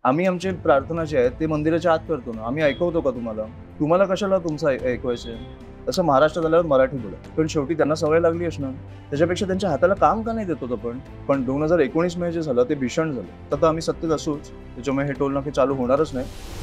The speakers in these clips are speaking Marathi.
आम्ही आमची प्रार्थना जी आहे ते मंदिराच्या आत करतो ना. आम्ही ऐकवतो का तुम्हाला? तुम्हाला कशाला तुमचं ऐकवायचंय? तसं महाराष्ट्रात आल्यावर मराठी बोला. पण शेवटी त्यांना सवय लागली असणार. त्याच्यापेक्षा त्यांच्या हाताला काम का नाही देत होत आपण? पण 2019 मध्ये जे झालं ते भीषण झालं. तर आम्ही सत्तेत असूच. त्याच्यामुळे हे टोल नाके चालू होणारच नाही.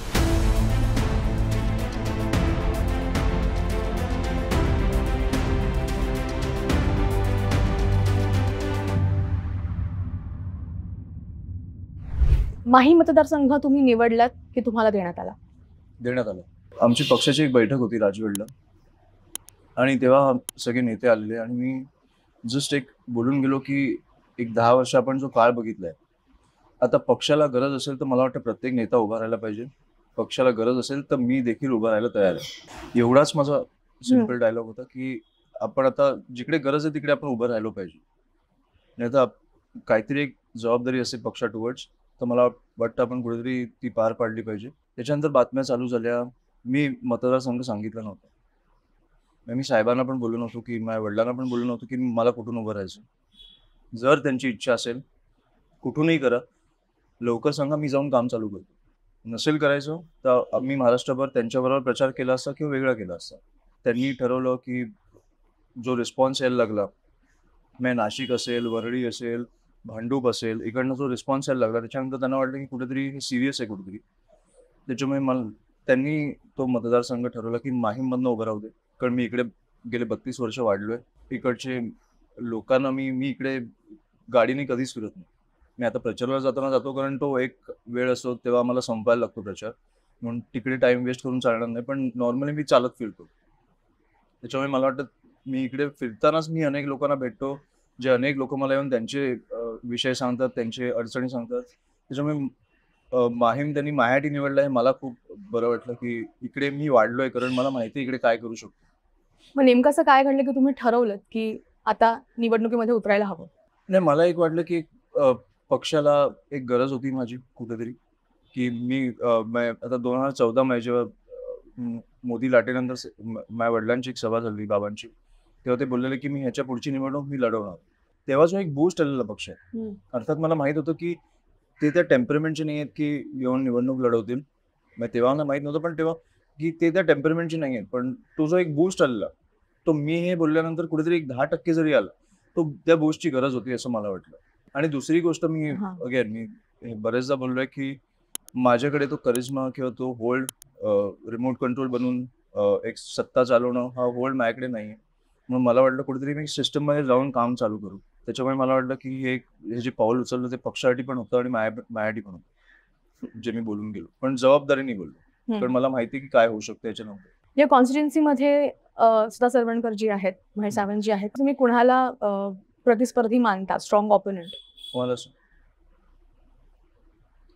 माही मतदारसंघ तुम्ही निवडलात की तुम्हाला देण्यात आला? देण्यात आलं. आमची पक्षाची एक बैठक होती राजगडला आणि तेव्हा सगळे नेते आलेले आणि मी जस्ट एक बोलून गेलो, की एक 10 वर्ष आपण जो काळ बघितलाय, आता पक्षाला गरज असेल तर मला वाटतं प्रत्येक नेता उभा राहायला पाहिजे. पक्षाला गरज असेल तर मी देखील उभा राहायला तयार आहे. एवढाच माझा सिंपल डायलॉग होता, की आपण आता जिकडे गरज आहे तिकडे आपण उभं राहिलो पाहिजे. नाहीतर काहीतरी एक जबाबदारी असेल पक्षा टुवर्ड्स, तर मला वाटतं आपण कुठेतरी ती पार पाडली पाहिजे. त्याच्यानंतर बातम्या चालू झाल्या. मी मतदारसंघ सांगितला नव्हता. मी साहेबांना पण बोललो नव्हतो, की माझ्या वडिलांना पण बोललो नव्हतो, की मला कुठून उभं राहायचं. जर त्यांची इच्छा असेल, कुठूनही करा. लवकर सांगा, मी जाऊन काम चालू करतो. नसेल करायचं, तर आम्ही महाराष्ट्रभर त्यांच्याबरोबर प्रचार केला असता किंवा वेगळा केला असता. त्यांनी ठरवलं, की जो रिस्पॉन्स यायला लागला, मग नाशिक असेल, वरळी असेल, भांडूप असेल, इकडनं जो रिस्पॉन्स यायला लागला, त्याच्यानंतर त्यांना वाटलं, की कुठेतरी हे सीरियस आहे कुठेतरी. त्याच्यामुळे त्यांनी तो मतदारसंघ ठरवला, की माहीममधनं उभं राहू दे. कारण मी इकडे गेले 32 वर्ष वाढलोय. इकडचे लोकांना मी इकडे गाडीने कधीच फिरत नाही. मी आता प्रचाराला जाताना जातो, कारण तो एक वेळ असतो तेव्हा मला संपायला लागतो प्रचार. म्हणून तिकडे टाइम वेस्ट करून चालणार नाही. पण नॉर्मली मी चालत फिरतो. त्याच्यामुळे मला वाटतं मी इकडे फिरतानाच मी अनेक लोकांना भेटतो. जे अनेक लोकं मला येऊन त्यांचे विषय सांगतात, त्यांचे अडचणी सांगतात. त्याच्यामुळे माहीम त्यांनी माझ्यासाठी निवडलं हे मला खूप बरं वाटलं, की इकडे मी वाढलोय कारण मला माहिती आहे इकडे काय करू शकतो. मग नेमकं असं काय घडलं की तुम्ही ठरवलंत की आता निवडणुकीमध्ये उतरायला हवं? नाही, मला एक वाटलं, की पक्षाला एक गरज होती माझी कुठेतरी, की मी आता 2014 मध्ये जेव्हा मोदी लाटेनंतर माझ्या वडिलांची एक सभा झाली बाबांची. तेव्हा ते बोललेले, की मी ह्याच्या पुढची निवडणूक मी लढवणार. तेव्हा जो एक बूस्ट आलेला पक्ष आहे. अर्थात मला माहीत होतं, की ते त्या टेम्परमेंटचे नाही आहेत, की येऊन निवडणूक लढवतील. मग तेव्हा मला माहीत नव्हतं, पण तेव्हा की ते त्या टेम्परमेंटचे नाही आहेत. पण तो जो एक बूस्ट आलेला, तो मी हे बोलल्यानंतर कुठेतरी एक 10% जरी आला, तो त्या बूस्टची गरज होती असं मला वाटलं. आणि दुसरी गोष्ट मी मी हे बरेचदा बोललोय, की माझ्याकडे तो करिश्मा किंवा तो होल्ड रिमोट कंट्रोल बनवून एक सत्ता चालवणं हा होल्ड माझ्याकडे नाहीये. मग मला वाटलं कुठेतरी मी सिस्टममध्ये जाऊन काम चालू करू. त्याच्यामुळे मला वाटलं, की हे जे पाऊल उचललं ते पक्षासाठी पण होतं आणि माझ्यासाठी पण होतं. जे मी बोलून गेलो. पण जबाबदारीने बोललो. कारण मला माहिती की काय होऊ शकतं याच्यानंतर. या कॉन्स्टिट्युन्सीमध्ये सुधा सरवणकर जी आहेत, महेश सावंत जी आहेत, तुम्ही कुणाला प्रतिस्पर्धी मानता, स्ट्रॉंग ऑपोनंट?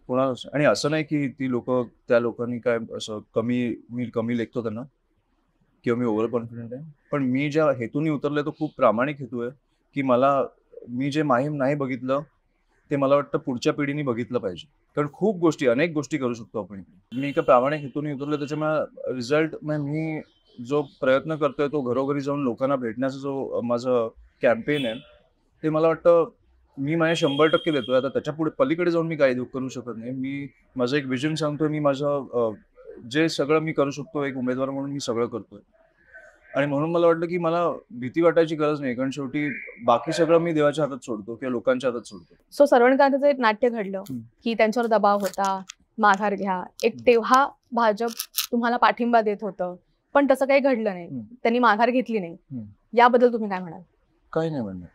कोणालाच आणि असं नाही की त्या लोकांनी काय असं मी कमी लेखतो त्यांना किंवा मी ओव्हर कॉन्फिडंट आहे. पण मी ज्या हेतूने उतरलोय तो खूप प्रामाणिक हेतू आहे, की मी जे माहीम नाही बघितलं, ते मला वाटतं पुढच्या पिढीने बघितलं पाहिजे. कारण अनेक गोष्टी करू शकतो आपण इकडे. मी एका प्रामाणिक हेतूने उतरलो त्याच्यामुळे रिझल्ट मी जो प्रयत्न करतोय तो घरोघरी जाऊन लोकांना भेटण्याचा जो माझं कॅम्पेन आहे, ते मला वाटतं मी माझे 100% देतोय. आता त्याच्यापुढे पलीकडे जाऊन मी काही करू शकत नाही. माझं एक व्हिजन सांगतोय. जे सगळं मी करू शकतो एक उमेदवार म्हणून मी सगळं करतोय. आणि म्हणून मला वाटलं, की मला भीती वाटायची गरज नाही. कारण शेवटी बाकी सगळं मी देवाच्या हातात सोडतो किंवा लोकांच्या हातात सोडतो. सो सरवणकरांचं एक नाट्य घडलं की त्यांच्यावर दबाव होता, माघार घ्या. एक तेव्हा भाजप तुम्हाला पाठिंबा देत होतं, पण तसं काही घडलं नाही. त्यांनी माघार घेतली नाही. याबद्दल तुम्ही काय म्हणाल? काही नाही म्हणणार.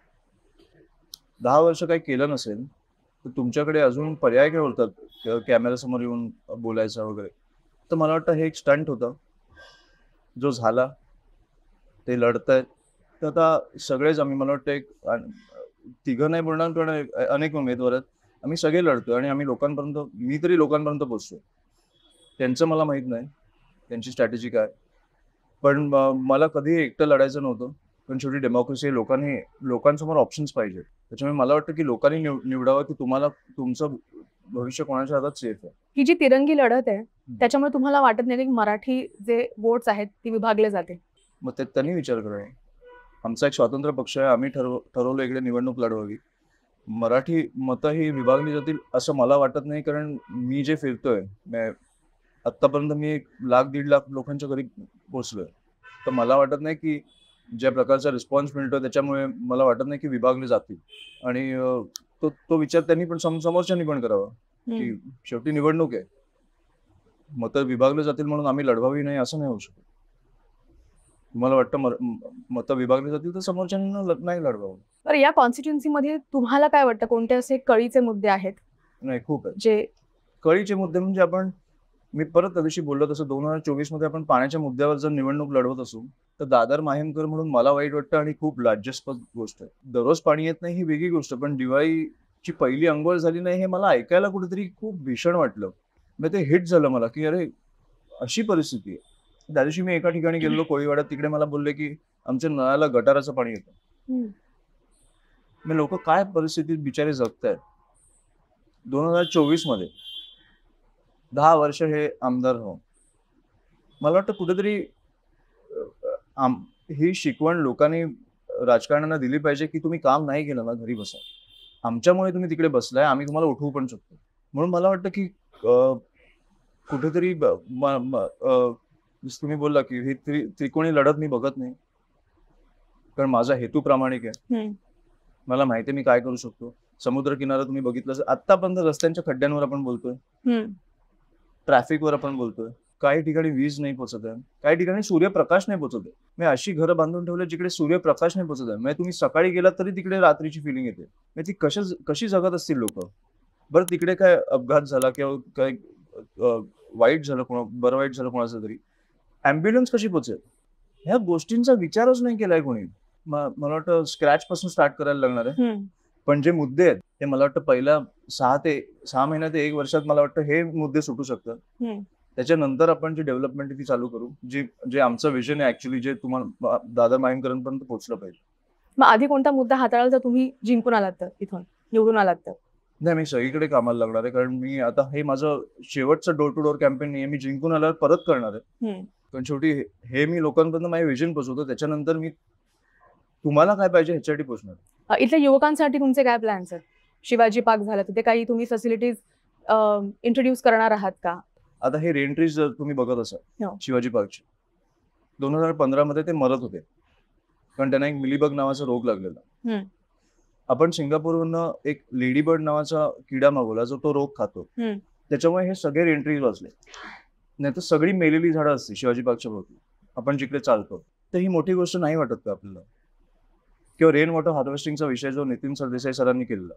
10 वर्ष काही केलं नसेल, तर तुमच्याकडे अजून पर्याय काय होतात कॅमेऱ्यासमोर येऊन बोलायचा वगैरे. तर मला वाटतं हे एक स्टंट होता. जो झाला, ते लढतायत. तर आता सगळेच आम्ही मला वाटतं तिघं नाही बोलणार पण अनेक उमेदवार आहेत. आम्ही सगळे लढतोय आणि मी तरी लोकांपर्यंत पोहोचतोय. त्यांचं मला माहित नाही, त्यांची स्ट्रॅटेजी काय. पण मला कधीही एकटं लढायचं नव्हतं. पण शेवटी डेमोक्रेसी लोकांसमोर ऑप्शन्स पाहिजे. त्याच्यामुळे मला वाटतं की लोकांनी निवडावं की तुमचं भविष्य कोणाच्या हातात सेफ आहे. ही जी तिरंगी लढत आहे, त्याच्यामुळे तुम्हाला वाटत नाही की मराठी जे वोट्स आहेत ती विभागले जाते? मग त्यांनी विचार करावा. आमचा एक स्वतंत्र पक्ष आहे. आम्ही ठरवलं इकडे निवडणूक लढवावी. मराठी मतं ही विभागली जातील असं मला वाटत नाही, कारण मी जे फिरतोय आत्तापर्यंत मी 1,00,000-1.5 लाख लोकांच्या घरी पोहोचलोय. तर मला वाटत नाही की ज्या प्रकारचा रिस्पॉन्स मिळतोय त्याच्यामुळे मला वाटत नाही की विभागले जातील. आणि तो तो विचार त्यांनी पण समोरच्यांनी पण करावा, की शेवटी निवडणूक आहे. मतं विभागले जातील म्हणून आम्ही लढवावी नाही असं नाही होऊ शकत. तुम्हाला वाटतं मतं विभागली जातील तर समोरच्यांना नाही लढवावं. बरं, या कॉन्स्टिट्युन्सीमध्ये तुम्हाला काय वाटतं, कोणते असे कळीचे मुद्दे आहेत नाही, खूप आहे. जे कळीचे मुद्दे म्हणजे मी परत त्या दिवशी बोललो तसं 2024 मध्ये आपण पाण्याच्या मुद्द्यावर जर निवडणूक लढवत असू तर दादर माहीमकर म्हणून मला वाईट वाटतं आणि खूप लाज्यास्पद गोष्ट आहे. दररोज पाणी येत नाही ही वेगळी गोष्ट, पण दिवाळीची पहिली अंघोळ झाली नाही हे मला ऐकायला कुठेतरी खूप भीषण वाटलं. मग ते हिट झालं मला, की अरे अशी परिस्थिती आहे. त्या दिवशी मी एका ठिकाणी गेलो कोळीवाड्यात, तिकडे मला बोलले की आमच्या नळाला गटाराचं पाणी येतं. मग लोक काय परिस्थितीत बिचारे जगतायत. 2024 मध्ये 10 वर्ष हे आमदार हो. मला वाटतं कुठेतरी ही शिकवण लोकांनी राजकारण्यांना दिली पाहिजे, की तुम्ही काम नाही केलं ना घरी बसा. आमच्यामुळे तुम्ही तिकडे बसलाय, आम्ही तुम्हाला उठवू पण शकतो. म्हणून मला वाटतं की कुठेतरी जसं तुम्ही बोलला की ही त्रिकोणी लढत मी बघत नाही, कारण माझा हेतू प्रामाणिक आहे. मला माहिती आहे मी काय करू शकतो. समुद्र किनारा तुम्ही बघितलं, आतापर्यंत रस्त्यांच्या खड्ड्यांवर आपण बोलतोय, ट्रॅफिकवर आपण बोलतोय. काही ठिकाणी वीज नाही पोहोचत आहे, काही ठिकाणी सूर्यप्रकाश नाही पोहोचत आहे. मी अशी घरं बांधून ठेवले जिकडे सूर्यप्रकाश नाही पोहोचत आहे. म्हणजे तुम्ही सकाळी गेलात तरी तिकडे रात्रीची फिलिंग येते. म्हणजे ती कशी जगत असतील लोक. बरं, तिकडे काय अपघात झाला किंवा काय वाईट झालं, बरं वाईट झालं कोणाचं तरी, ॲम्ब्युलन्स कशी पोहोचेल, ह्या गोष्टींचा विचारच नाही केलाय कोणी. मला वाटतं स्क्रॅच पासून स्टार्ट करायला लागणार आहे. पण जे मुद्दे आहेत ते मला वाटतं पहिल्या 6 महिन्यात ते 1 वर्षात मला वाटतं हे मुद्दे सुटू शकतात. त्याच्यानंतर आपण जी डेव्हलपमेंट ती चालू करू, जे आमचं विजन आहे ऍक्च्युली, जे तुम्हाला दादर माहीमकरांपर्यंत पोहोचलं पाहिजे. मग आधी कोणता मुद्दा हाताळाल जर तुम्ही जिंकून आलात तर, इथून निवडून आलात तर? नाही, मी सगळीकडे कामाला लागणार आहे, कारण मी आता हे माझं शेवटचं डोर टू डोर कॅम्पेन नाही, मी जिंकून आल्यावर परत करणार आहे. कारण शेवटी हे मी लोकांपर्यंत माझे विजन पोहोचवतो, त्याच्यानंतर मी तुम्हाला काय पाहिजे ह्याच्यासाठी पोहोचणार. इथल्या युवकांसाठी तुमचे काय प्लॅन्स आहेत? शिवाजी पार्क झालं, तिथे काही तुम्ही फॅसिलिटीज इंट्रोड्यूस करणार आहात का? आता हे रेंट्रीज जर तुम्ही बघत असाल शिवाजी पार्कची, 2015 मध्ये ते मरत होते कारण त्यांना एक मिलीबग नावाचा रोग लागलेला. आपण सिंगापूरवरनं एक लेडीबर्ड नावाचा किडा मागवला जो तो रोग खातो. त्याच्यामुळे हे सगळे रेंट्रीज वाचले. नाही तर सगळी मेलेली झाडं असते शिवाजी पार्कच्या भोवती आपण जिकडे चालतो. तर ही मोठी गोष्ट नाही वाटत का आपल्याला? किंवा रेन वॉटर हार्वेस्टिंगचा विषय जो नितीन सरदेसाई सरांनी केलेला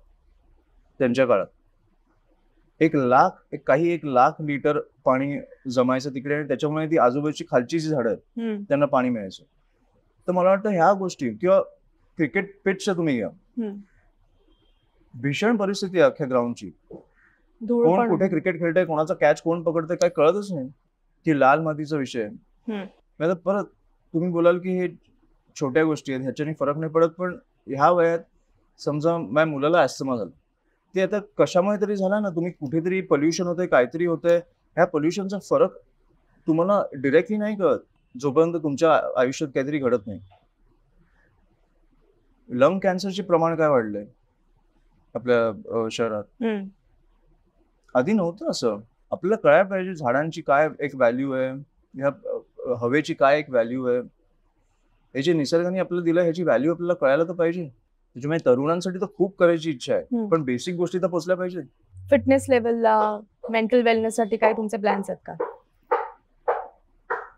त्यांच्या काळात, 1 लाख लिटर पाणी जमायचं तिकडे, आणि त्याच्यामुळे ती आजूबाजूची खालची जी झाडं आहेत त्यांना पाणी मिळायचं. तर मला वाटतं ह्या गोष्टी, किंवा क्रिकेट पिचचं तुम्ही घ्या, भीषण परिस्थिती आहे अख्ख्या ग्राउंडची. कोण कुठे क्रिकेट खेळतंय, कोणाचा कॅच कोण पकडतंय काय कळतच नाही. की लाल मातीचा विषय आहे. परत तुम्ही बोलाल की हे छोट्या गोष्टी आहेत, ह्याच्याने फरक नाही पडत, पण ह्या वयात समजा माझ्या मुलाला ॲस्थमा झाला, ते आता कशामुळे तरी झाला ना, तुम्ही कुठेतरी पोल्युशन होतंय, काहीतरी होतंय, ह्या पोल्युशनचा फरक तुम्हाला डिरेक्टली नाही कळत जोपर्यंत तुमच्या आयुष्यात काहीतरी घडत नाही. लंग कॅन्सरचे प्रमाण काय वाढलंय आपल्या शहरात, आधी नव्हतं असं. आपल्याला कळायला पाहिजे झाडांची काय एक व्हॅल्यू आहे, ह्या हवेची काय एक व्हॅल्यू आहे, हे जे निसर्गाने आपल्याला दिलं ह्याची व्हॅल्यू आपल्याला कळायला तर पाहिजे. त्याच्यामुळे तरुणांसाठी तर खूप करायची इच्छा आहे, पण बेसिक गोष्टी तर पोहोचल्या पाहिजे. फिटनेस लेवलला, मेंटल वेलनेस साठी काय तुमचे प्लॅन्स आहेत का?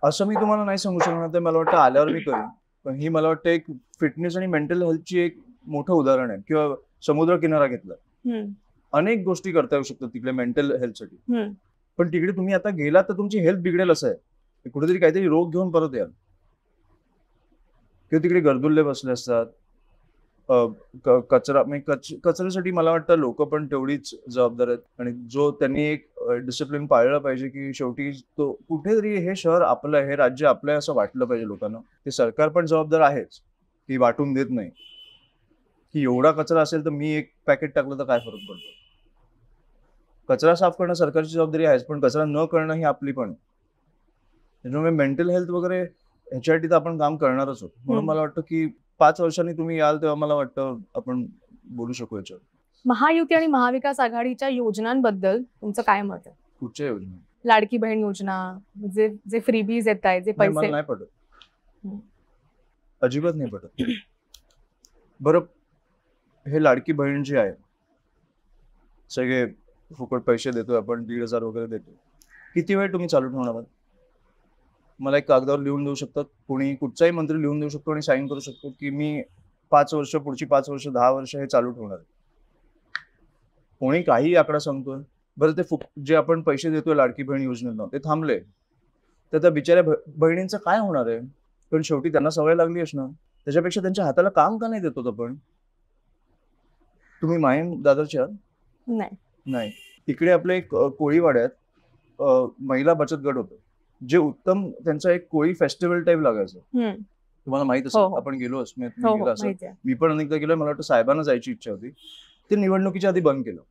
असं मी तुम्हाला नाही सांगू शकणार, ते मला वाटतं आल्यावर मी करेन. पण ही मला वाटतं एक फिटनेस आणि मेंटल हेल्थची एक मोठं उदाहरण आहे. किंवा समुद्र किनारा घेतला, अनेक गोष्टी करता येऊ शकतात तिकडे मेंटल हेल्थसाठी. पण तिकडे तुम्ही आता गेलात तर तुमची हेल्थ बिघडेल असं आहे, कुठेतरी काहीतरी रोग घेऊन परत याल. किंवा तिकडे गर्दुल्ले बसले असतात, कचऱ्यासाठी मला वाटतं लोक पण तेवढीच जबाबदार आहेत. आणि जो त्यांनी एक डिसिप्लिन पाळलं पाहिजे की शेवटी तो कुठेतरी हे शहर आपलं आहे, हे राज्य आपलं आहे असं वाटलं पाहिजे लोकांना. ते सरकार पण जबाबदार आहेच, की वाटून देत नाही. की एवढा कचरा असेल तर मी एक पॅकेट टाकलं तर काय फरक पडतो. कचरा साफ करणं सरकारची जबाबदारी आहेच, पण कचरा न करणं ही आपली पण. त्याच्यामुळे मेंटल हेल्थ वगैरे ह्याच्यासाठी तर आपण काम करणारच आहोत. म्हणून मला वाटतं की 5 वर्षांनी तुम्ही याल तेव्हा मला वाटतं आपण बोलू शकू याच्यावर. महायुती आणि महाविकास आघाडीच्या योजनांबद्दल तुमचं काय मत आहे? कुठच्या योजना? लाडकी बहीण योजना, जे जे फ्रीबीज येत आहेत, जे नाही, मला पैसे. नाही पटत, हम्म. अजिबात नाही पटत. बरं, हे लाडकी बहीण जी आहे, सगळे फुकट पैसे देतोय आपण, 1,500 वगैरे देतो, किती वेळ तुम्ही चालू ठेवणार आहात? मला एक कागदावर लिहून देऊ शकतात, कोणी कुठचाही मंत्री लिहून देऊ शकतो आणि साईन करू शकतो की मी 5 वर्ष, पुढची 5 वर्ष, 10 वर्ष हे चालू ठेवणार आहे. कोणी काही आकडा सांगतोय. बरं, ते जे आपण पैसे देतोय लाडकी बहीण योजनेनं ते थांबले तर त्या बिचाऱ्या बहिणींचं काय होणार आहे? पण शेवटी त्यांना सवय लागली असणार. त्याच्यापेक्षा त्यांच्या हाताला काम का नाही देतो आपण? तुम्ही माहीम दादरचे आहात? नाही. नाही. इकडे आपल्या एक कोळीवाड्यात महिला बचत गट होतं, जे उत्तम, त्यांचा एक कोळी फेस्टिवल टाईप लागायचं. तुम्हाला माहित हो, असेल, हो. आपण गेलो असं हो, गेलो हो, असं. माहिती आहे. मी पण अनेकदा गेलोय. मला वाटतं साहेबांना जायची इच्छा होती. ते निवडणुकीच्या आधी बंद केलं.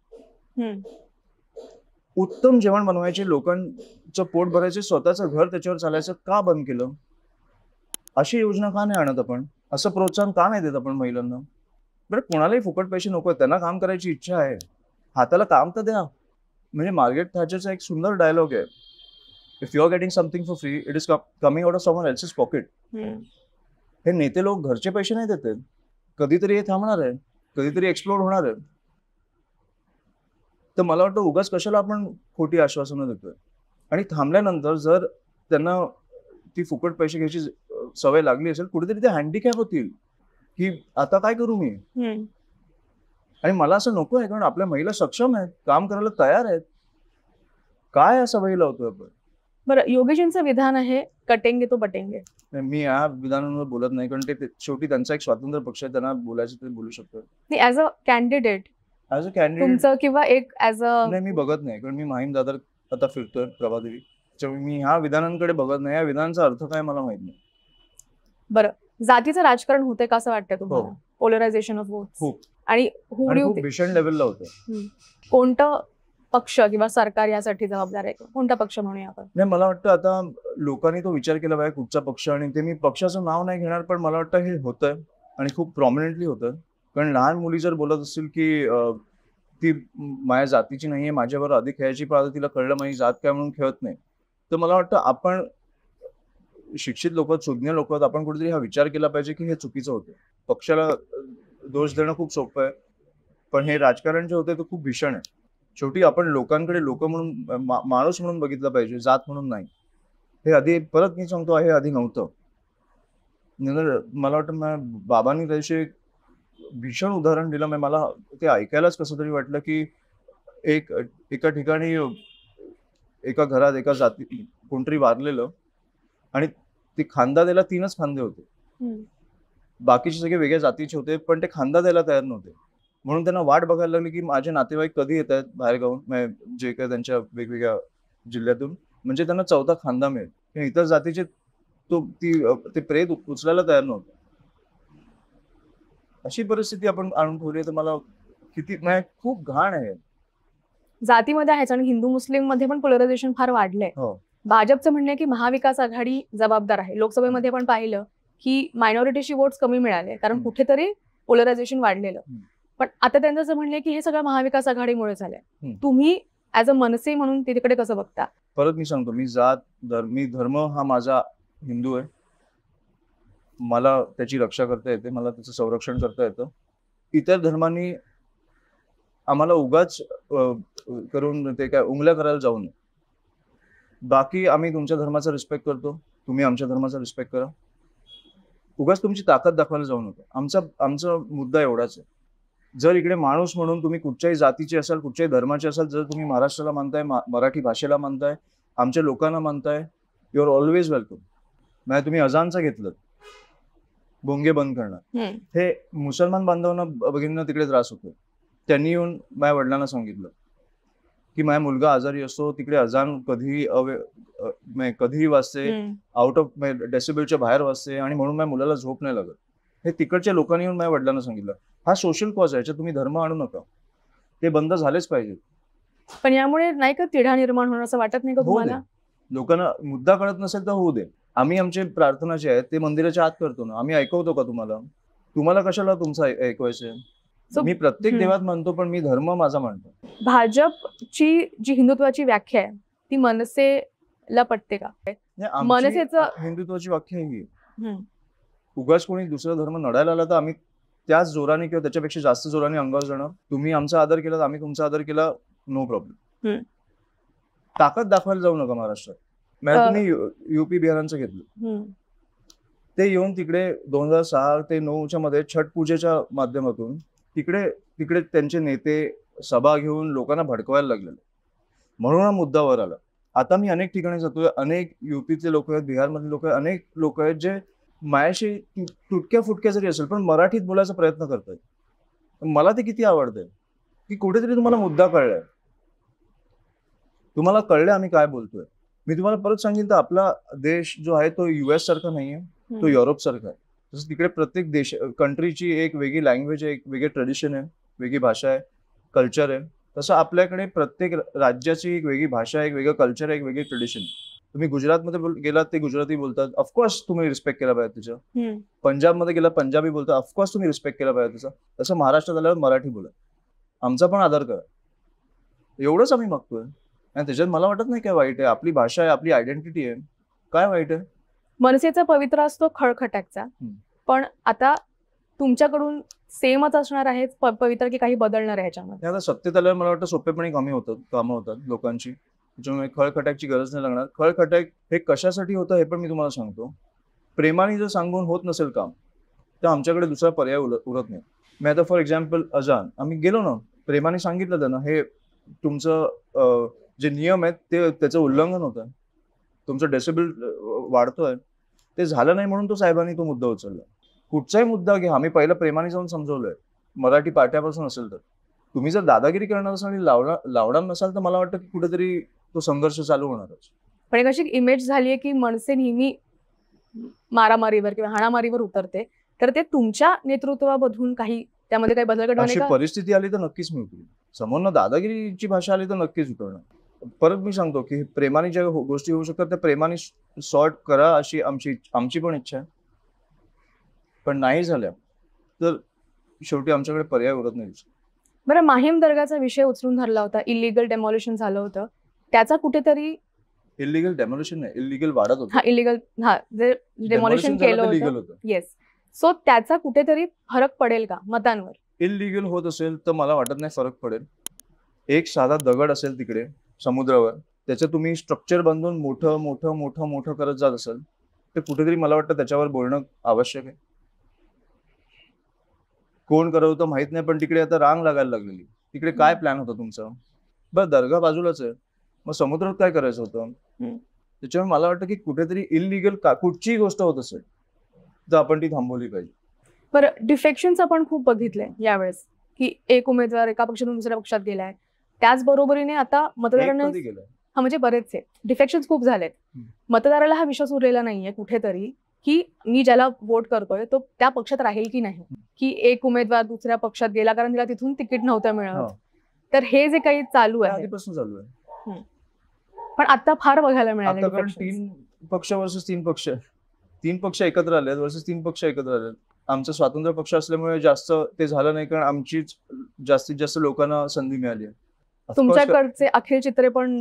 उत्तम जेवण बनवायचे, लोकांचं पोट भरायचे, स्वतःचं घर त्याच्यावर चालायचं, का बंद केलं? अशी योजना का नाही आणत आपण? असं प्रोत्साहन का नाही देत आपण महिलांना? बरं, कोणालाही फुकट पैसे नको, त्यांना काम करायची इच्छा आहे, हाताला काम तर द्या. म्हणजे मार्गारेट थॅचरचा एक सुंदर डायलॉग आहे, if you are getting something for free, it is coming out of someone else's pocket. हे नेते लोक घरचे पैसे नाही देत. कधीतरी हे थांबणार आहे, कधीतरी एक्सप्लोर होणार आहे. तर मला वाटतं उगाच कशाला आपण खोटी आश्वासनं देतोय. आणि थांबल्यानंतर जर त्यांना ती फुकट पैसे घ्यायची सवय लागली असेल, कुठेतरी ते हँडिकॅप होतील की आता काय करू मी. आणि मला असं नको आहे, कारण आपल्या महिला सक्षम आहेत, काम करायला तयार आहेत. काय या सवयी लावतोय आपण? बरं, योगेशजींचं विधान आहे, कटेंगे तो बटेंगे. मी या विधानांवर बोलत नाही, कारण ते शेवटी त्यांचा एक स्वतंत्र पक्ष आहे, त्यांना बोलायचं ते बोलू शकतात. नाही, ऍज अ कॅन्डिडेट तुमचं किंवा एक ऍज अ. नाही, मी बघत नाही, कारण मी माहीम दादर आता फिरतोय प्रभादेवी, त्यामुळे मी ह्या विधानांकडे बघत नाही. या विधानांचा अर्थ काय मला माहित नाही. बरं, जातीचं राजकारण होतंय का असं वाटतं तुम्हाला? पोलरायझेशन ऑफ वोट्स खूप, आणि खूप भीषण लेवलला होतं. कोणतं पक्ष किंवा सरकार यासाठी जबाबदार आहे? कोणता पक्ष म्हणूया आपण? नाही, मला वाटतं आता लोकांनी तो विचार केला पाहिजे कुठचा पक्ष. आणि ते मी पक्षाचं नाव नाही घेणार, पण मला वाटतं हे होतंय आणि खूप प्रॉमिनंटली होतं. कारण लहान मुली जर बोलत असतील की ती माझ्या जातीची नाहीये, माझ्यावर आधी खेळायची, पण आता तिला कळलं माझी जात काय म्हणून खेळत नाही, तर मला वाटतं आपण शिक्षित लोक, सुज्ञ लोक, आपण कुठेतरी हा विचार केला पाहिजे की हे चुकीचं होतं. पक्षाला दोष देणं खूप सोपं आहे, पण हे राजकारण जे होते ते खूप भीषण आहे. शेवटी आपण लोकांकडे लोक म्हणून, माणूस म्हणून बघितलं पाहिजे, जात म्हणून नाही. हे आधी, परत मी सांगतो, हे आधी नव्हतं. मला वाटतं बाबांनी त्याचे भीषण उदाहरण दिलं. मला ते ऐकायलाच कसं तरी वाटलं की एका ठिकाणी एका घरात एका जाती कोणतरी वारलेलं आणि ते खांदा द्यायला 3च खांदे होते. बाकीचे सगळे वेगळ्या जातीचे होते, पण ते खांदा द्यायला तयार नव्हते. म्हणून त्यांना वाट बघायला लागली की माझे नातेवाईक कधी येत आहेत बाहेरगावून, जे काही त्यांच्या वेगवेगळ्या जिल्ह्यातून, म्हणजे त्यांना 4था खांदा मिळेल. इतर जातीचे ते प्रेत उचलायला तयार नव्हतं. अशी परिस्थिती आपण आणून ठेवली, तर मला किती खूप घाण आहे. जातीमध्ये आहेच आणि हिंदू मुस्लिम मध्ये पण पोलरायझेशन फार वाढलंय. भाजपचं म्हणणं आहे की महाविकास आघाडी जबाबदार आहे. लोकसभेमध्ये पण पाहिलं की मायनॉरिटीशी वोट्स कमी मिळाले, कारण कुठेतरी पोलरायझेशन वाढलेलं. पण आता त्यांचं असं म्हणणं आहे की हे सगळं महाविकास आघाडीमुळे झालंय. तुम्ही ऍज अ मनसे म्हणून तिकडे कसं बघता? परत मी सांगतो, मी धर्म हा माझा हिंदू आहे. मला त्याची रक्षा करता येते, मला त्याचं संरक्षण करता येतं. इतर धर्मांनी आम्हाला उगाच करून ते काय उंगल्या करायला जाऊ नये. बाकी आम्ही तुमच्या धर्माचा रिस्पेक्ट करतो, तुम्ही आमच्या धर्माचा रिस्पेक्ट करा. उगाच तुमची ताकद दाखवायला जाऊ नका. आमचा मुद्दा एवढाच आहे. जर इकडे माणूस म्हणून तुम्ही कुठच्याही जातीचे असाल, कुठच्याही धर्माचे असाल, जर तुम्ही महाराष्ट्राला मानताय, मराठी भाषेला मानताय, आमच्या लोकांना मानताय, यू आर ऑलवेज वेलकम. नाही, तुम्ही अजानचं घेतलं, भोंगे बंद करणार. हे मुसलमान बांधवांना बघितलं तिकडे त्रास होतो. त्यांनी येऊन माझ्या वडिलांना सांगितलं की माझा मुलगा आजारी असतो, तिकडे अजान कधीही वाजते, आउट ऑफ डेसिबलच्या बाहेर वाजते, आणि म्हणून माझ्या मुलाला झोप नाही लागत. हे तिकडच्या लोकांनी येऊन माझ्या वडिलांना सांगितलं. हा सोशल कॉज आहे, याच्यात तुम्ही धर्म आणू नका. ते बंद झालेच पाहिजे. पण यामुळे नाही का तिढा निर्माण होणार असं वाटत नाही का तुम्हाला? लोकांना मुद्दा कळत नसेल तर होऊ दे. आम्ही आमचे प्रार्थना जे आहेत ते मंदिराच्या आत करतो ना. आम्ही ऐकवतो का तुम्हाला? तुम्हाला कशाला तुमचं ऐकवायचंय? So, मी प्रत्येक देवात मानतो, पण मी धर्म माझा मानतो. भाजपची जी हिंदुत्वाची व्याख्या आहे ती मनसेला पटते का? मनसेचं हिंदुत्वाची व्याख्या ही उगाच कोणी दुसरा धर्म नडायला आला तर आम्ही त्याच जोराने किंवा त्याच्यापेक्षा जास्त जोराने अंगावर जाणार. तुम्ही आमचा आदर केला, आम्ही तुमचा आदर केला, नो प्रॉब्लेम. ताकद दाखवायला जाऊ नका महाराष्ट्रात. तुम्ही युपी बिहारांचं घेतलं, ते येऊन तिकडे 2006 ते 2009 मध्ये छठ पूजेच्या माध्यमातून तिकडे त्यांचे नेते सभा घेऊन लोकांना भडकवायला लागलेले, म्हणून हा मुद्दा वर आला. आता मी अनेक ठिकाणी जातोय, अनेक युपीतले लोक आहेत, बिहारमधले लोक आहेत, अनेक लोक आहेत जे मायाशी तुटक्या फुटक्या जरी असेल पण मराठीत बोलायचा प्रयत्न करतात. मला ते किती आवडतंय की कुठेतरी तुम्हाला मुद्दा कळलाय, तुम्हाला कळलंय आम्ही काय बोलतोय. मी तुम्हाला परत सांगेन तर आपला देश जो आहे तो US सारखा नाहीये, तो युरोप सारखा आहे. जसं तिकडे प्रत्येक देश कंट्रीची एक वेगळी लँग्वेज आहे, एक वेगळी ट्रेडिशन आहे, वेगळी भाषा आहे, कल्चर आहे. तसं आपल्याकडे प्रत्येक राज्याची एक वेगळी भाषा आहे, एक वेगळं कल्चर आहे, एक वेगळी ट्रेडिशन आहे. तुम्ही गुजरातमध्ये गेलात ते गुजराती बोलतात, ऑफकोर्स तुम्ही रिस्पेक्ट केला पाहिजे त्याचा. पंजाबमध्ये गेला पंजाबी बोलतात, ऑफकोर्स तुम्ही रिस्पेक्ट केला पाहिजे त्याचा. तसं महाराष्ट्रात आल्यावर मराठी बोला, आमचा पण आदर करा, एवढंच आम्ही मागतोय. आणि त्याच्यात मला वाटत नाही काय वाईट आहे. आपली भाषा आहे, आपली आयडेंटिटी आहे, काय वाईट आहे. मनसेचा पवित्र असतो खळखटाकचा, पण आता तुमच्याकडून सेमच असणार आहे पवित्र की काही बदलणार आहे ह्याच्यामध्ये? आता सत्तेत आल्यावर मला वाटतं सोपेपणी कामं होतात लोकांची, त्याच्यामुळे खळखटाकची गरज नाही लागणार. खळखटाक हे कशासाठी होतं हे पण मी तुम्हाला सांगतो. प्रेमाने जर सांगून होत नसेल काम तर आमच्याकडे दुसरा पर्याय उरत नाही. मी आता फॉर एक्झाम्पल अजान आम्ही गेलो ना, प्रेमाने सांगितलं त्यांना हे तुमचं जे नियम आहेत ते त्याचं उल्लंघन होतं, तुमचं डेसिबल वाढतोय, ते झालं नाही म्हणून साहेबांनी तो मुद्दा उचलला. कुठचाही मुद्दा घ्या, आम्ही पहिलं प्रेमाने जाऊन समजवलंय. मराठी पाट्यापासून असेल तर तुम्ही जर दादागिरी करणार असाल आणि लावणार नसाल तर मला वाटतं की कुठेतरी तो संघर्ष चालू होणारच. पण एक अशी इमेज झाली आहे की मनसे नेहमी मारामारीवर किंवा हाणामारीवर उतरते, तर ते तुमच्या नेतृत्वामधून त्यामध्ये काही बदल घडवणे अशी परिस्थिती आली तर नक्कीच मी उतरेन. समोरनं दादागिरीची भाषा आली तर नक्कीच उतरणार. परत मी सांगतो की प्रेमाने ज्या गोष्टी होऊ शकतात त्या प्रेमाने सॉर्ट करा अशी आमची पण इच्छा आहे. पण नाही झाल्या तर शेवटी आमच्याकडे पर्याय उरत नाही. बरं, माहीम दर्गाचा विषय उचलून धरला होता, इलिगल डेमॉलिशन झालं होतं, त्याचा कुठेतरी इलिगल डेमॉलिशन नाही, इलिगल वाढत होतं. इलिगल जे डेमॉलिशन केलं होतं, येस. सो त्याचा कुठेतरी फरक पडेल का मतांवर? इलिगल होत असेल तर मला वाटत नाही फरक पडेल. एक साधा दगड असेल तिकडे समुद्रावर, त्याचं तुम्ही स्ट्रक्चर बांधून मोठं मोठं मोठं मोठं करत जात असेल तर कुठेतरी मला वाटतं त्याच्यावर बोलणं आवश्यक आहे. कोण करत होतं माहित नाही, पण तिकडे आता रांग लागायला लागलेली. तिकडे काय प्लॅन होता तुमचा? बरं, दर्गा बाजूलाच आहे, मग समुद्रात काय करायचं होतं? त्याच्यामुळे मला वाटतं की कुठेतरी इलिगल कुठचीही गोष्ट होत असेल तर आपण ती थांबवली पाहिजे. बरं, डिफेक्शन्स आपण खूप बघितलंय यावेळेस की एक उमेदवार एका पक्षातून दुसऱ्या पक्षात गेलाय, त्याचबरोबरीने आता मतदारांना म्हणजे बरेचसे डिफेक्शन्स खूप झालेत. मतदाराला हा विश्वास उरलेला नाहीये कुठेतरी की मी ज्याला वोट करतोय तो त्या पक्षात राहील की नाही, की एक उमेदवार दुसऱ्या पक्षात गेला कारण तिला तिथून तिकीट नव्हतं मिळत. तर हे जे काही चालू आहे आधीपासून चालू आहे, पण आता फार बघायला मिळालं. 3 पक्ष वर्सेस 3 पक्ष, 3 पक्ष एकत्र आले वर्सेस 3 पक्ष एकत्र आले. आमचा स्वातंत्र्य पक्ष असल्यामुळे जास्त ते झालं नाही, कारण आमचीच जास्तीत जास्त लोकांना संधी मिळाली. तुमच्याकडचे अखिल चित्रे पण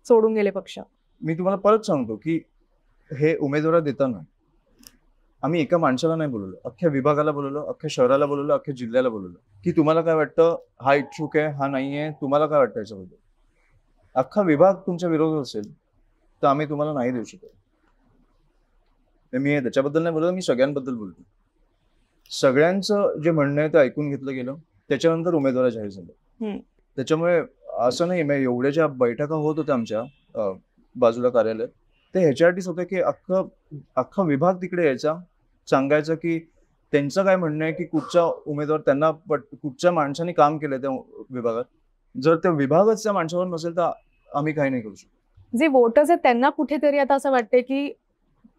सोडून गेले पक्ष. मी तुम्हाला परत सांगतो की हे उमेदवार देताना आम्ही एका माणसाला नाही बोलवलं, अख्ख्या विभागाला बोलवलं, अख्ख्या शहराला बोलवलं, अख्ख्या जिल्ह्याला बोलवलं की तुम्हाला काय वाटतं, हा इच्छुक आहे, हा नाहीये, तुम्हाला काय वाटतं याच्याबद्दल. अख्खा विभाग तुमच्या विरोधात असेल तर आम्ही तुम्हाला नाही देऊ शकत. मी त्याच्याबद्दल नाही बोलत, मी सगळ्यांबद्दल बोलतो. सगळ्यांचं जे म्हणणं आहे ते ऐकून घेतलं गेलं, त्याच्यानंतर उमेदवार जाहीर झाले. त्याच्यामुळे असं नाही, एवढ्या ज्या बैठका होत होत्या आमच्या बाजूला कार्यालयात, ते ह्याच्यासाठीच होतं की अख्खा विभाग तिकडे यायचा, सांगायचं की त्यांचं काय म्हणणं आहे की कुठचा उमेदवार त्यांना कुठच्या माणसाने काम केलंय त्या विभागात. जर त्या विभागच त्या माणसावर नसेल तर आम्ही काही नाही करू शकतो. जे वोटर्स आहेत त्यांना कुठेतरी आता असं वाटतंय की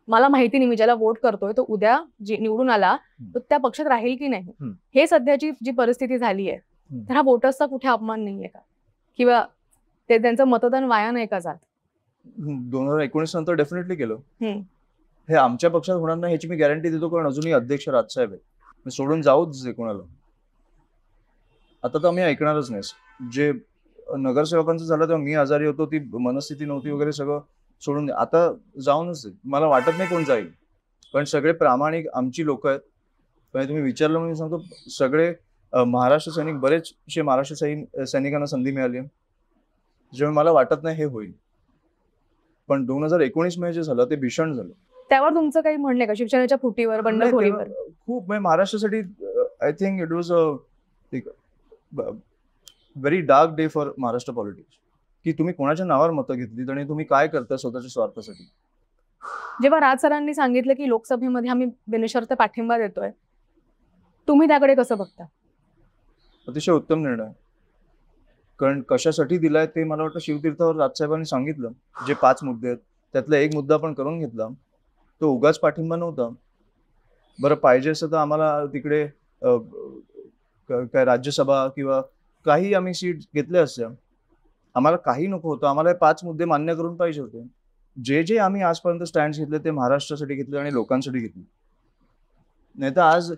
मला माहिती नाही मी ज्याला वोट करतोय तो उद्या निवडून आला तर त्या पक्षात राहील की नाही. हे सध्याची जी परिस्थिती झाली आहे, तर हा वोटर्सचा कुठे अपमान नाहीये का, किंवा ते त्यांचं मतदान वाया नाही का जात? 2019 नंतर डेफिनेटली केलं. हे आमच्या पक्षात होणार नाही ह्याची मी गॅरंटी देतो, कारण अजूनही अध्यक्ष राजसाहेब आहेत, सोडून जाऊच जे कोणाला. आता तर आम्ही ऐकणारच नाही. जे नगरसेवकांचं झालं तेव्हा मी आजारी होतो, ती मनस्थिती नव्हती वगैरे सगळं सोडून दे. आता जाऊनच दे. मला वाटत नाही कोण जाईल. पण सगळे प्रामाणिक आमची लोक आहेत. पण तुम्ही विचारलं म्हणून सांगतो, सगळे महाराष्ट्र सैनिक, बरेचसे महाराष्ट्र सैनिकांना संधी मिळाली आहे. त्याच्यामुळे मला वाटत नाही हे होईल. पण 2019 मध्ये जे झालं ते भीषण झालं. त्यावर तुमचं काही म्हणणं आहे का शिवसेनेच्या फुटीवर, नाही, बंडखोरीवर? तेव्हा खूप म्हणजे महाराष्ट्रासाठी I think it was a very dark day for Maharashtra politics. की तुम्ही कोणाच्या नावावर मतं घेतलीत आणि तुम्ही काय करता स्वतःच्या स्वार्थासाठी. जेव्हा राज सरांनी सांगितलं की लोकसभेमध्ये आम्ही बिनशर्त पाठिंबा देतोय, तुम्ही त्याकडे कसं बघता? अतिशय उत्तम निर्णय. कारण कशासाठी दिलाय ते मला वाटतं शिवतीर्थावर राजसाहेबांनी सांगितलं. जे 5 मुद्दे आहेत त्यातला एक मुद्दा आपण करून घेतला. तो उगाच पाठिंबा नव्हता. बरं पाहिजे असं तर आम्हाला तिकडे काय राज्यसभा किंवा काही आम्ही सीट घेतल्या असत्या. आम्हाला काही नको होतं. आम्हाला हे 5 मुद्दे मान्य करून पाहिजे होते. जे आम्ही आजपर्यंत स्टँड घेतले ते महाराष्ट्रासाठी घेतले आणि लोकांसाठी घेतले. नाही तर आज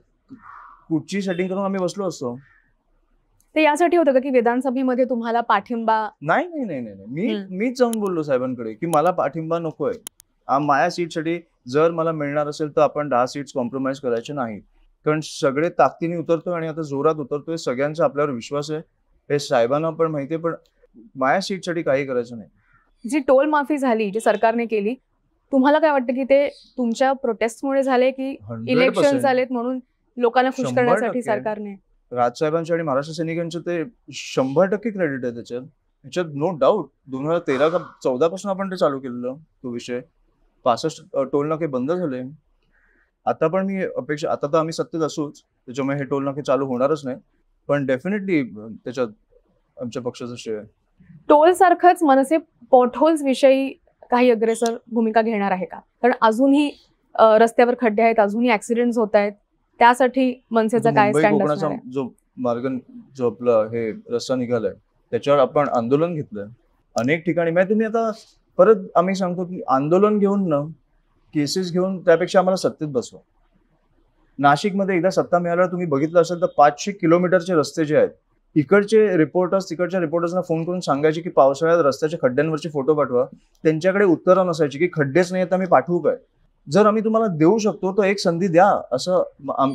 कुठची सेटिंग करून आम्ही बसलो असतो. ते यासाठी होतं का की विधानसभेमध्ये तुम्हाला पाठिंबा? नाही. मीच जाऊन बोललो साहेबांकडे की मला पाठिंबा नकोय. माझ्या सीटसाठी जर मला मिळणार असेल तर आपण 10 सीट्स कॉम्प्रोमाइज करायचे नाही. कारण सगळे ताकदीने उतरतोय आणि आता जोरात उतरतोय. सगळ्यांचा आपल्यावर विश्वास आहे. हे साहेबांना पण माहिती आहे. पण माझ्या सीटसाठी काही करायचं नाही. जी टोल माफी झाली, जी सरकारने केली, तुम्हाला काय वाटतं की ते तुमच्या प्रोटेस्टमुळे झाले की 100% इलेक्शन झालेत म्हणून लोकांना खुश 100% करण्यासाठी सरकारने? राजसाहेबांच्या आणि महाराष्ट्र सैनिकांचं ते 100% क्रेडिट आहे त्याच्यात नो डाऊट. 2013 का 14 पासून आपण ते चालू केलेलं तो विषय. 65 टोल नाके बंद झाले. आता पण मी अपेक्षा, आता तर आम्ही सत्तेत असूच त्याच्यामुळे हे टोल नाके चालू होणारच नाही. पण डेफिनेटली त्याच्यात आमच्या पक्षाचं श्रेय आहे. टोल सारखंच मनसे पॉटहोल्स विषयी काही अग्रेसर भूमिका घेणार आहे का? कारण अजूनही रस्त्यावर खड्डे आहेत, अजूनही ऍक्सिडेंट होत आहेत. त्यासाठी मनसेचा काय मुंबई स्टँड कोकणाचा असणार आहे? जो मार्ग, जो आपला हे रस्ता निघालाय त्याच्यावर आपण आंदोलन घेतलंय अनेक ठिकाणी. म्हणजे तुम्ही आता परत आम्ही सांगतो की आंदोलन घेऊन ना, केसेस घेऊन त्यापेक्षा आम्हाला सत्तेत बसवा. नाशिकमध्ये एकदा सत्ता मिळाल्यावर तुम्ही बघितलं असेल तर 500 किलोमीटरचे रस्ते जे आहेत, इकडचे रिपोर्टर्स तिकडच्या रिपोर्टर्सना फोन करून सांगायचे की पावसाळ्यात रस्त्याच्या खड्ड्यांवरचे फोटो पाठवा. त्यांच्याकडे उत्तरं नसायची की खड्डेच नाही तर आम्ही पाठवू काय. जर आम्ही तुम्हाला देऊ शकतो तर एक संधी द्या, असं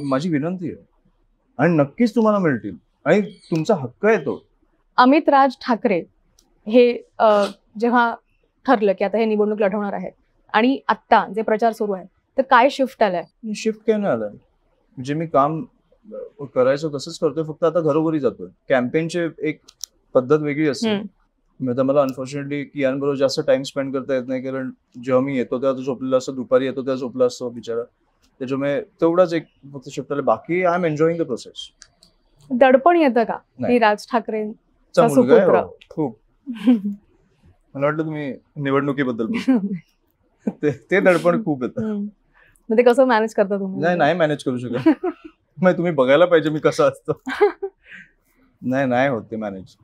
माझी विनंती आहे. आणि नक्कीच तुम्हाला मिळतील आणि तुमचा हक्क आहे तो. अमित राज ठाकरे हे जेव्हा ठरलं की आता हे निवडणूक लढवणार आहेत आणि आत्ता जे प्रचार सुरू आहे, तर काय शिफ्ट आलाय? शिफ्ट काय नाही आलाय. जे मी काम करायचं तसंच करतोय, फक्त आता घरोघरी जातोय. कॅम्पेनची एक पद्धत वेगळी असते. आता मला अनफॉर्च्युनेटली कियानबरोबर जास्त टाइम स्पेंड करता येत नाही. कारण जेव्हा मी येतो तेव्हा तो झोपलेला असतो, दुपारी येतो तेव्हा झोपला असतो बिचारा. त्याच्यामुळे तेवढाच एक फक्त शिफ्ट आलं. बाकी I am enjoying the process. दडपण येतं का की राज ठाकरेंचा सुपुत्र? खूप. मला वाटलं तुम्ही निवडणुकीबद्दल ते दडपण खूप येतं. ते कसं मॅनेज करता तुम्ही? नाही मॅनेज करू शकत. मग तुम्ही बघायला पाहिजे मी कसं असतो. नाही होत ते मॅनेज.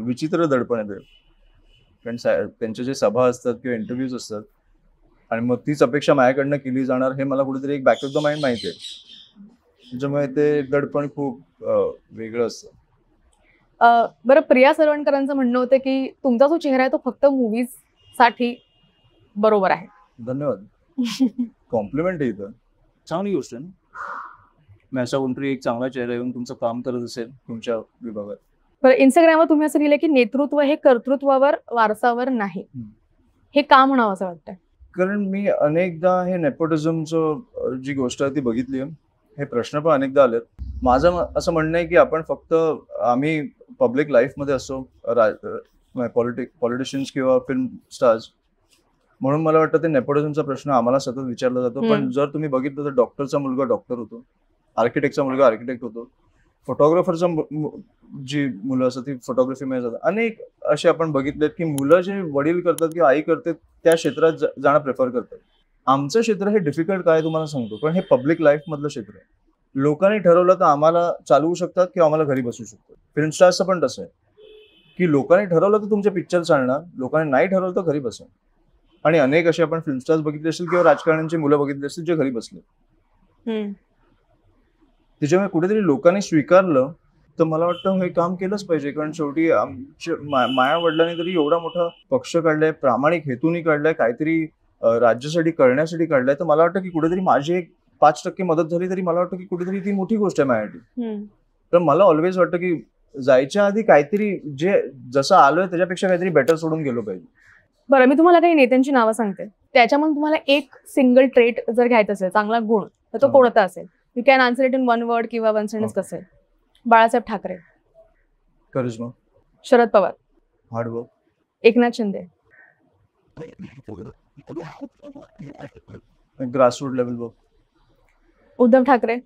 विचित्र दडपण येते. कारण त्यांच्या जे सभा असतात किंवा इंटरव्ह्यूज असतात आणि मग तीच अपेक्षा माझ्याकडनं केली जाणार हे मला कुठेतरी एक बॅक ऑफ द माइंड माहिती आहे. त्याच्यामुळे ते दडपण खूप वेगळं असतं. बरं, प्रिया सरवणकरांचं म्हणणं होतं की तुमचा जो चेहरा आहे तो फक्त मूवीज साठी बरोबर आहे. धन्यवाद. कॉम्प्लिमेंट आहे इथं. चांगली गोष्ट आहे ना. मी असा कोणतरी एक चांगला चेहरा येऊन तुमचं काम करत असेल तुमच्या विभागात. बरं, इंस्टाग्रामवर तुम्ही असं लिहिलं की नेतृत्व हे कर्तृत्वावर, वारसावर नाही. हे का म्हणावं असं वाटतं? कारण मी अनेकदा हे नेपोटिझमचं जी गोष्ट आहे ती बघितली आहे. हे प्रश्न पण अनेकदा आलेत. माझं असं म्हणणं आहे की आपण फक्त आम्ही पब्लिक लाईफमध्ये असो, पॉलिटिशियन्स किंवा फिल्म स्टार्स, म्हणून मला वाटतं ते नेपोटिझमचा प्रश्न आम्हाला सतत विचारला जातो. पण जर तुम्ही बघितलं तर डॉक्टरचा मुलगा डॉक्टर होतो, आर्किटेक्टचा मुलगा आर्किटेक्ट होतो, फोटोग्राफरचा जी मुलं असतात ती फोटोग्राफीमध्ये जातात. अनेक असे आपण बघितलेत की मुलं जे वडील करतात किंवा आई करते त्या क्षेत्रात जाणं प्रेफर करतात. आमचं क्षेत्र हे डिफिकल्ट काय तुम्हाला सांगतो, पण हे पब्लिक लाईफ मधलं क्षेत्र आहे. लोकांनी ठरवलं तर आम्हाला चालवू शकतात किंवा आम्हाला घरी बसू शकतात. फिल्म स्टार्सचं पण तसं आहे की लोकांनी ठरवलं तर तुमचे पिक्चर चालणार, लोकांनी नाही ठरवलं तर घरी बसा. आणि अनेक असे आपण फिल्म स्टार्स बघितले असतील किंवा राजकारण्यांची मुलं बघितली असतील जे घरी बसले. त्याच्यामुळे कुठेतरी लोकांनी स्वीकारलं तर मला वाटतं हे काम केलंच पाहिजे, कारण शेवटी माया वडिलांनी तरी एवढा मोठा पक्ष काढलाय, प्रामाणिक हेतूनी काढलाय, काहीतरी राज्यासाठी करण्यासाठी काढलाय. तर मला वाटतं की कुठेतरी माझी एक 5% मदत झाली तरी मला वाटतं की कुठेतरी ती मोठी गोष्ट आहे माझ्यासाठी. तर मला ऑलवेज वाटतं की जायच्या आधी काहीतरी जे जसं आलोय त्याच्यापेक्षा काहीतरी बेटर सोडून गेलो पाहिजे. बरं, मी तुम्हाला काही नेत्यांची नावं सांगते. त्याच्यामध्ये तुम्हाला एक सिंगल ट्रेट जर घ्यायचं असेल, चांगला गुण, तर तो कोणता असेल? You can answer it in 1 word किंवा 1 सेंटेन्स कसेल. Balasaheb Thackeray, charisma, Sharad Pawar, hard work, Eknath Shinde, grassroot लेवलवर उद्धव ठाकरे,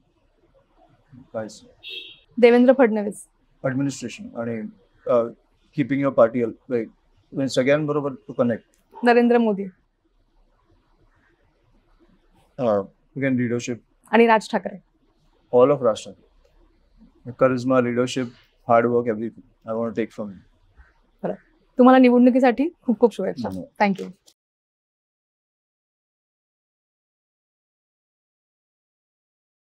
काय देवेंद्र फडणवीस, ऍडमिनिस्ट्रेशन आणि किपिंग युअर पार्टी लाईक सगळ्यांबरोबर to connect. Narendra Modi again leadership, आणि राज ठाकरे. ऑल ऑफ राष्ट्र. Charisma, leadership, hard work, everything I want take from you. तुम्हाला निवडणुकीसाठी खूप खूप शुभेच्छा. धन्यवाद. थँक्यू.